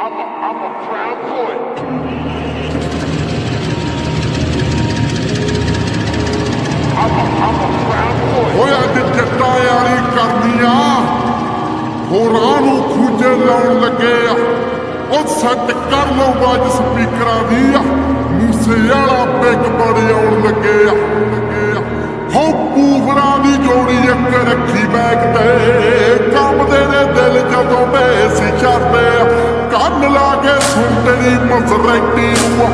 I'm a proud boy. I'm a proud boy. ਓਏ ਅੱਜ ਜੱਟਾਂ ਵਾਲੀ ਕਰਨੀਆਂ ਹੋਰਾਂ ਨੂੰ ਖੂਜੇ ਲਾਉਣ ਲੱਗੇ ਆ। ਉਹ ਸੈੱਟ ਕਰ ਲਓ ਬਾਜ ਸਪੀਕਰਾਂ ਦੀ ਆ, ਮੂਸੇ ਵਾਲਾ ਬਿਗ ਬੜੇ ਆਉਣ ਲੱਗੇ ਆ। ਹੋ ਪੂਵਰਾਂ ਦੀ ਜੋੜੀ ਇੱਕ ਰੱਖੀ ਬੈਗ ਤੇ, ਕੰਬਦੇ ਨੇ ਦਿਲ ਜਦੋਂ ਬੇਸੀ ਕਰਦੇ ਆ। ਕੰਨ ਲਾ ਕੇ ਸੁਣ ਤੇਰੀ ਮਸਰੈਟੀ ਨੂੰ,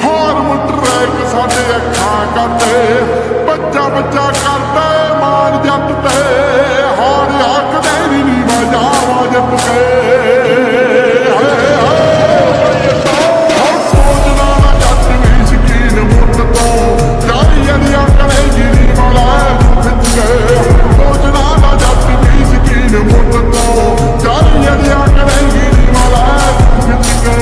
ਹਾਰਮ ਟਰੈਕ ਸਾਡੇ ਅੱਖਾਂ ਕਰਦੇ। ਬੱਚਾ ਬੱਚਾ ਕਰਦਾ ਮਾਨ ਜੱਟ ਤੇ, ਹਾਰ ਆਖਦੇ ਨੀ ਵਜਾਵਾ ਜੱਟ ਕੇ। ਸੋਚਦਾ ਨਾ ਜੱਟ ਵੀ ਸ਼ਕੀਨ ਮੁੱਟ ਤੋਂ, ਜਾਰੀ ਅੜੀਆਂ ਕਰੇਗੀ ਨੀ ਵਾਲਾ ਖਿੱਚ ਕੇ। ਸੋਚਦਾ ਨਾ ਜੱਟ ਵੀ ਸ਼ਕੀਨ ਮੁੱਟ ਤੋਂ, ਜਾਰੀ ਅੜੀਆਂ ਕਰੇਗੀ ਨੀ ਵਾਲਾ ਖਿੱਚ ਕੇ।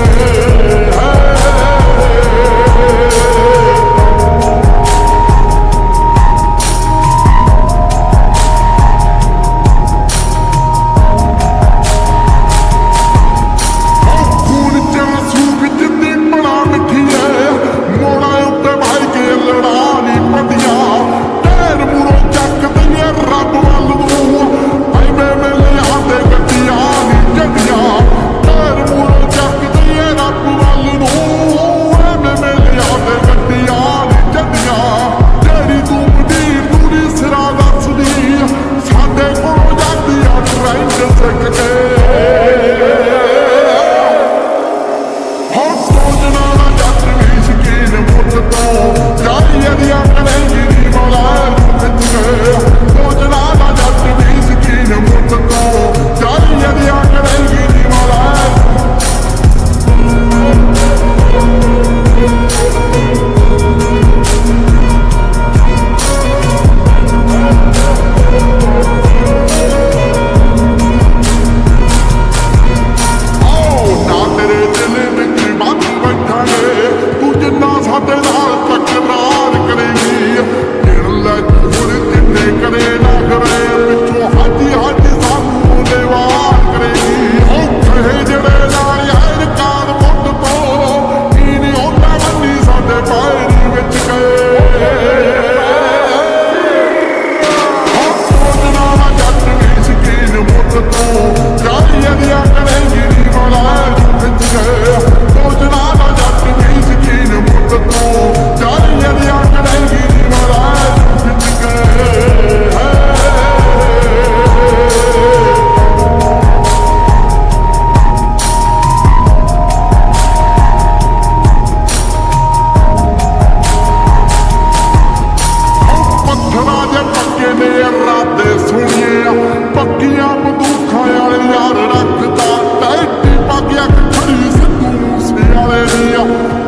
ਪੱਕੀਆਂ ਬੰਦੂਕਾਂ ਵਾਲੇ ਯਾਰ ਰੱਖਦਾ, ਟੈਟੀ ਪਾ ਕੇ ਅੱਖ ਖੜੀ ਸਿੱਧੂ ਮੂਸੇ ਵਾਲੇ ਦੀਆਂ।